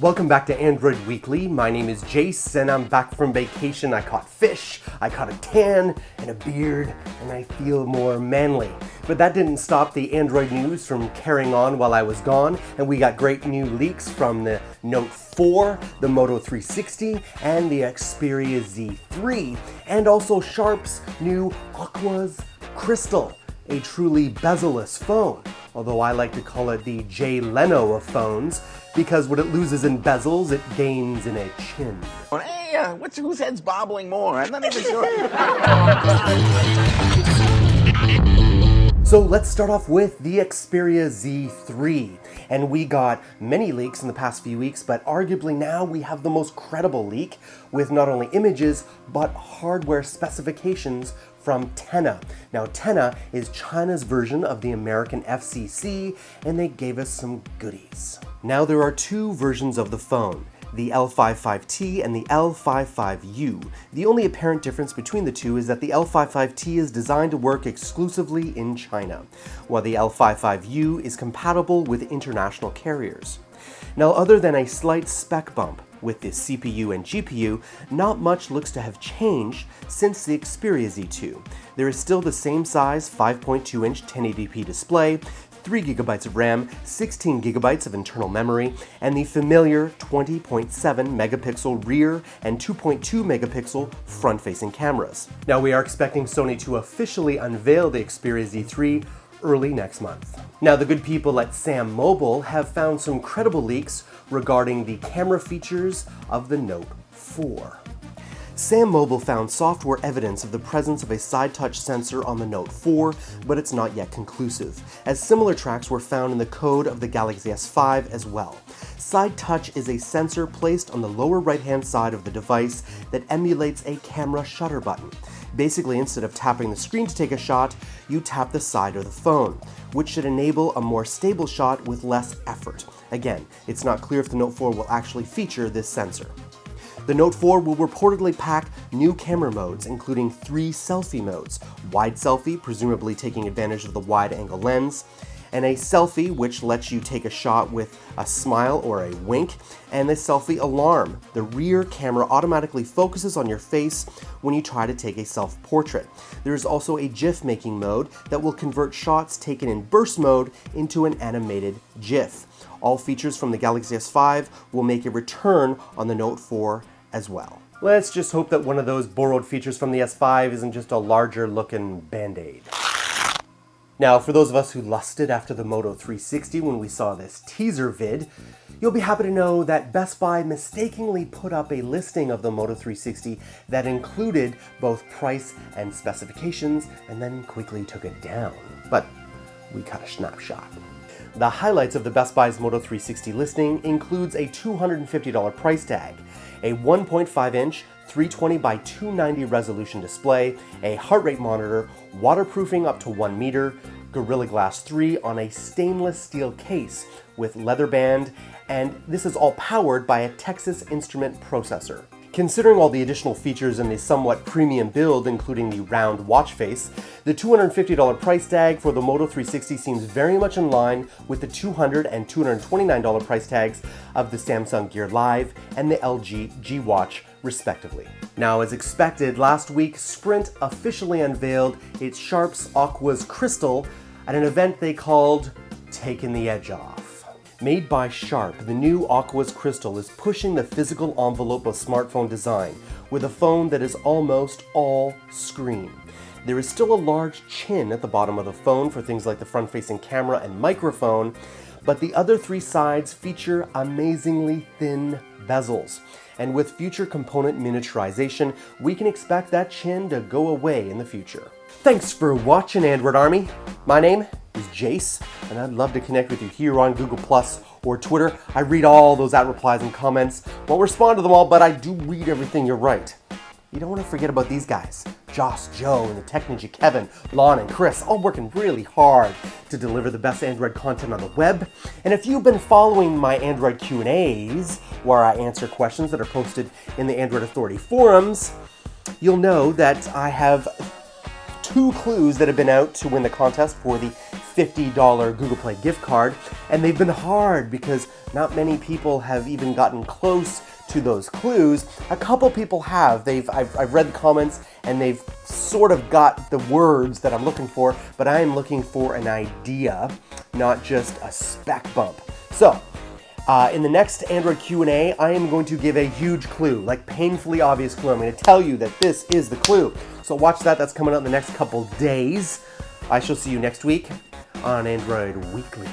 Welcome back to Android Weekly. My name is Jayce and I'm back from vacation. I caught fish, I caught a tan and a beard, and I feel more manly. But that didn't stop the Android news from carrying on while I was gone, and we got great new leaks from the Note 4, the Moto 360, and the Xperia Z3, and also Sharp's new Aquos Crystal, a truly bezel-less phone. Although I like to call it the Jay Leno of phones, because what it loses in bezels, it gains in a chin. Hey, whose head's bobbling more? I'm not even sure. So let's start off with the Xperia Z3. And we got many leaks in the past few weeks, but arguably now we have the most credible leak with not only images, but hardware specifications from Tenna. Now Tenna is China's version of the American FCC, and they gave us some goodies. Now there are two versions of the phone, the L55T and the L55U. The only apparent difference between the two is that the L55T is designed to work exclusively in China, while the L55U is compatible with international carriers. Now, other than a slight spec bump with the CPU and GPU, not much looks to have changed since the Xperia Z2. There is still the same size 5.2-inch 1080p display, 3GB of RAM, 16GB of internal memory, and the familiar 20.7 megapixel rear and 2.2 megapixel front-facing cameras. Now we are expecting Sony to officially unveil the Xperia Z3 early next month. Now the good people at Sam Mobile have found some credible leaks regarding the camera features of the Note 4. Sam Mobile found software evidence of the presence of a side touch sensor on the Note 4, but it's not yet conclusive, as similar tracks were found in the code of the Galaxy S5 as well. Side touch is a sensor placed on the lower right-hand side of the device that emulates a camera shutter button. Basically, instead of tapping the screen to take a shot, you tap the side of the phone, which should enable a more stable shot with less effort. Again, it's not clear if the Note 4 will actually feature this sensor. The Note 4 will reportedly pack new camera modes, including 3 selfie modes: wide selfie, presumably taking advantage of the wide-angle lens, and a selfie, which lets you take a shot with a smile or a wink, and the selfie alarm. The rear camera automatically focuses on your face when you try to take a self-portrait. There is also a GIF making mode that will convert shots taken in burst mode into an animated GIF. All features from the Galaxy S5 will make a return on the Note 4 as well. Let's just hope that one of those borrowed features from the S5 isn't just a larger looking band-aid. Now, for those of us who lusted after the Moto 360 when we saw this teaser vid, you'll be happy to know that Best Buy mistakenly put up a listing of the Moto 360 that included both price and specifications, and then quickly took it down. But we cut a snapshot. The highlights of the Best Buy's Moto 360 listing includes a $250 price tag, a 1.5-inch 320 by 290 resolution display, a heart rate monitor, waterproofing up to 1 meter, Gorilla Glass 3 on a stainless steel case with leather band, and this is all powered by a Texas Instrument processor. Considering all the additional features in the somewhat premium build, including the round watch face, the $250 price tag for the Moto 360 seems very much in line with the $200 and $229 price tags of the Samsung Gear Live and the LG G Watch, respectively. Now, as expected, last week Sprint officially unveiled its Sharp's Aquos Crystal at an event they called Taking the Edge Off. Made by Sharp, the new Aquos Crystal is pushing the physical envelope of smartphone design with a phone that is almost all screen. There is still a large chin at the bottom of the phone for things like the front-facing camera and microphone, but the other 3 sides feature amazingly thin bezels. And with future component miniaturization, we can expect that chin to go away in the future. Thanks for watching, Android Army. My name is Jayce, and I'd love to connect with you here on Google Plus or Twitter. I read all those @replies and comments. Won't respond to them all, but I do read everything you write. You don't want to forget about these guys. Joss, Joe, and the Tech Ninja Kevin, Lon, and Chris, all working really hard to deliver the best Android content on the web. And if you've been following my Android Q&As, where I answer questions that are posted in the Android Authority forums, you'll know that I have 2 clues that have been out to win the contest for the $50 Google Play gift card, and they've been hard because not many people have even gotten close to those clues. A couple people have. I've read the comments and they've sort of got the words that I'm looking for, but I am looking for an idea, not just a spec bump. So, in the next Android Q&A, I am going to give a huge clue, like painfully obvious clue. I'm going to tell you that this is the clue. So watch that. That's coming out in the next couple days. I shall see you next week on Android Weekly.